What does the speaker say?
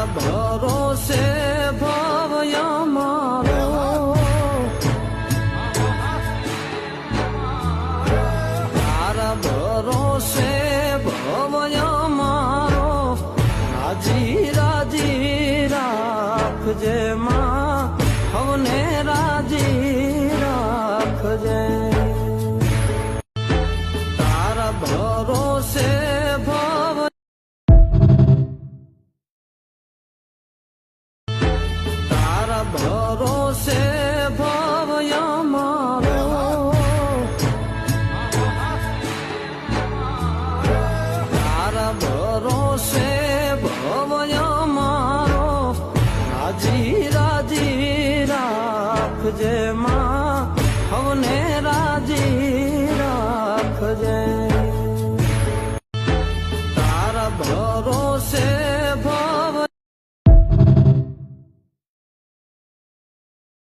ભરોસે ભવય મારો તારા ભરોસે ભવય મારો રાજી રાજી રાખજે માં હવને રાજી રાખજે તારા ભરોસે ભવ તારા ભરોસે